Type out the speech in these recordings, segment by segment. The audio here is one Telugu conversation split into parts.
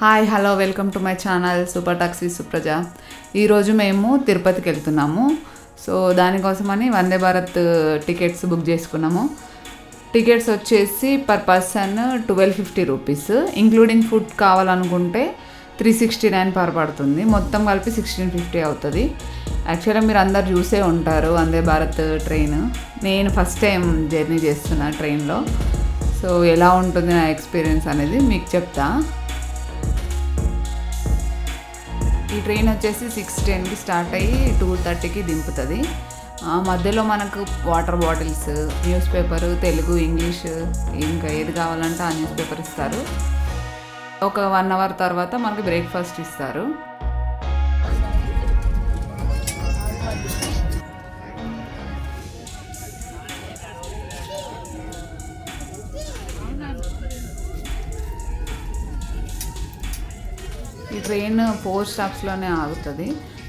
Hi hello welcome to my channel super taxi Supraja. ఈరోజు మేము తిరుపతికి వెళ్తున్నాము. సో దానికోసమని వందే భారత్ టికెట్స్ బుక్ చేసుకున్నాము. టికెట్స్ వచ్చేసి per person 1250 rupees, including food కావాలనుకుంటే 369 పర్ పడుతుంది. మొత్తం కలిపి 1650 అవుతుంది. యాక్చువల్గా మీరు అందరు చూసే ఉంటారు వందే భారత్ ట్రైన్. నేను ఫస్ట్ టైం జర్నీ చేస్తున్నా ట్రైన్లో. సో ఎలా ఉంటుంది నా ఎక్స్పీరియన్స్ అనేది మీకు చెప్తా. ఈ ట్రైన్ వచ్చేసి 6:10కి స్టార్ట్ అయ్యి 2:30కి దింపుతుంది. మధ్యలో మనకు water bottles, news paper, Telugu, English ఇంకా ఏది కావాలంటే ఆ న్యూస్ పేపర్ ఇస్తారు. ఒక 1 అవర్ తర్వాత మనకి బ్రేక్ఫాస్ట్ ఇస్తారు. ఈ ట్రైన్ 4 స్టాప్స్లోనే ఆగుతుంది.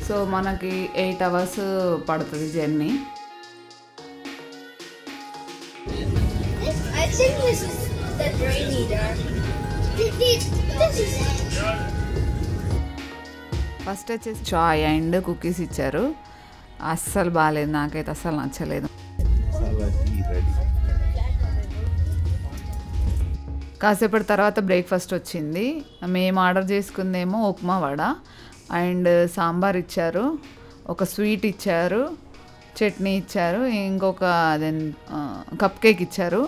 సో మనకి 8 అవర్స్ పడుతుంది జర్నీ. ఫస్ట్ వచ్చేసి చాయ్ అండ్ కుకీస్ ఇచ్చారు. అస్సలు బాగాలేదు, నాకైతే అస్సలు నచ్చలేదు. కాసేపటి తర్వాత బ్రేక్ఫాస్ట్ వచ్చింది. మేము ఆర్డర్ చేసుకుందేమో ఉప్మా వడ అండ్ సాంబార్ ఇచ్చారు, ఒక స్వీట్ ఇచ్చారు, చట్నీ ఇచ్చారు, ఇంకొక కప్ కేక్ ఇచ్చారు.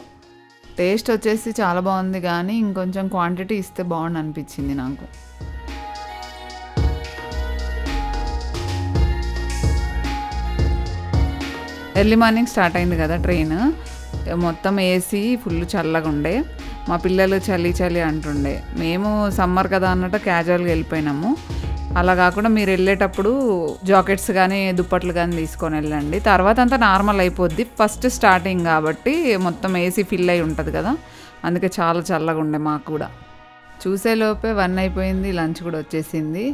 టేస్ట్ వచ్చేసి చాలా బాగుంది, కానీ ఇంకొంచెం క్వాంటిటీ ఇస్తే బాగుండు అనిపించింది నాకు. ఎర్లీ మార్నింగ్ స్టార్ట్ అయింది కదా ట్రైన్. మొత్తం ఏసీ ఫుల్ చల్లగా ఉండే. మా పిల్లలు చలి చలి అంటుండే. మేము సమ్మర్ కదా అన్నట్టు క్యాజువల్గా వెళ్ళిపోయినాము. అలా కాకుండా మీరు వెళ్ళేటప్పుడు జాకెట్స్ కానీ దుప్పట్లు కానీ తీసుకొని వెళ్ళండి. తర్వాత అంతా నార్మల్ అయిపోద్ది. ఫస్ట్ స్టార్టింగ్ కాబట్టి మొత్తం ఏసీ ఫిల్ అయి ఉంటుంది కదా, అందుకే చాలా చల్లగా ఉండే మాకు కూడా. చూసేలోపే 1 అయిపోయింది, లంచ్ కూడా వచ్చేసింది.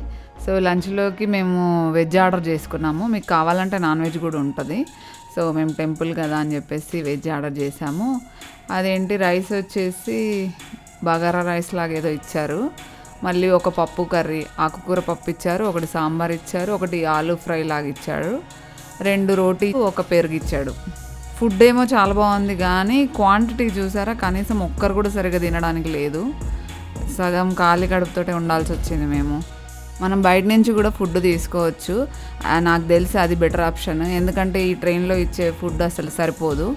సో లంచ్లోకి మేము వెజ్ ఆర్డర్ చేసుకున్నాము. మీకు కావాలంటే నాన్ వెజ్ కూడా ఉంటుంది. సో మేము టెంపుల్ కదా అని చెప్పేసి వెజ్ ఆర్డర్ చేసాము. అదేంటి రైస్ వచ్చేసి బగారా రైస్ లాగా ఏదో ఇచ్చారు. మళ్ళీ ఒక పప్పు కర్రీ, ఆకుకూర పప్పు ఇచ్చారు, ఒకటి సాంబార్ ఇచ్చారు, ఒకటి ఆలూ ఫ్రై లాగా ఇచ్చాడు, 2 రోటీ, ఒక పెరుగు ఇచ్చాడు. ఫుడ్ ఏమో చాలా బాగుంది, కానీ క్వాంటిటీ చూసారా, కనీసం ఒక్కరు కూడా సరిగ్గా తినడానికి లేదు. సగం ఖాళీ కడుపుతోటే ఉండాల్సి వచ్చింది మేము. మనం బయట నుంచి కూడా ఫుడ్ తీసుకోవచ్చు. నాకు తెలిసి అది బెటర్ ఆప్షన్, ఎందుకంటే ఈ ట్రైన్లో ఇచ్చే ఫుడ్ అసలు సరిపోదు.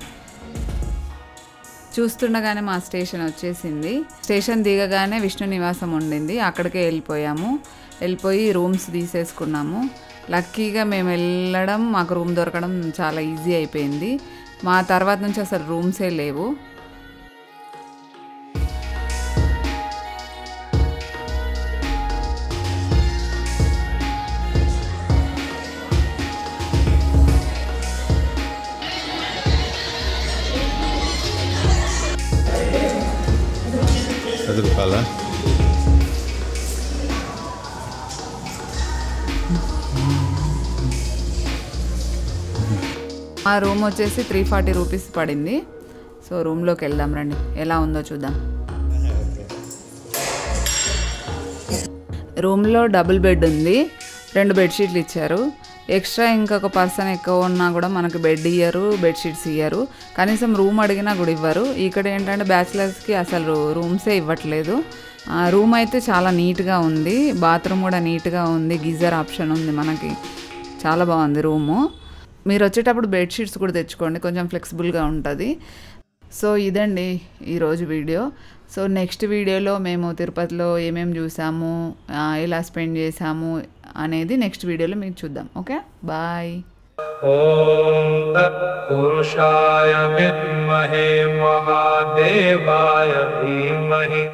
చూస్తుండగానే మా స్టేషన్ వచ్చేసింది. స్టేషన్ దిగగానే విష్ణు నివాసం ఉండింది, అక్కడికే వెళ్ళిపోయి రూమ్స్ తీసేసుకున్నాము. లక్కీగా మేము వెళ్ళడం, మాకు రూమ్ దొరకడం చాలా ఈజీ అయిపోయింది. మా తర్వాత నుంచి అసలు రూమ్సే లేవు. ఆ రూమ్ వచ్చేసి 340 రూపీస్ పడింది. సో రూమ్లోకి వెళ్దాం రండి, ఎలా ఉందో చూద్దాం. రూమ్లో డబుల్ బెడ్ ఉంది, 2 బెడ్షీట్లు ఇచ్చారు. ఎక్స్ట్రా ఇంకొక పర్సన్ ఎక్కువ ఉన్నా కూడా మనకు బెడ్ ఇయ్యరు, బెడ్షీట్స్ ఇయ్యరు, కనీసం రూమ్ అడిగినా కూడా ఇవ్వరు. ఇక్కడ ఏంటంటే బ్యాచిలర్స్కి అసలు రూమ్సే ఇవ్వట్లేదు. రూమ్ అయితే చాలా నీట్గా ఉంది, బాత్రూమ్ కూడా నీట్గా ఉంది, గీజర్ ఆప్షన్ ఉంది మనకి, చాలా బాగుంది రూము. మీరు వచ్చేటప్పుడు బెడ్షీట్స్ కూడా తెచ్చుకోండి, కొంచెం ఫ్లెక్సిబుల్గా ఉంటుంది. సో ఇదండి ఈరోజు వీడియో. సో నెక్స్ట్ వీడియోలో మేము తిరుపతిలో ఏమేమి చూసాము, ఎలా స్పెండ్ చేసాము అనేది నెక్స్ట్ వీడియోలో మీకు చూద్దాం. Okay, bye. ఓం తత్పురుషాయ విద్మహే మహాదేవాయ ధీమహి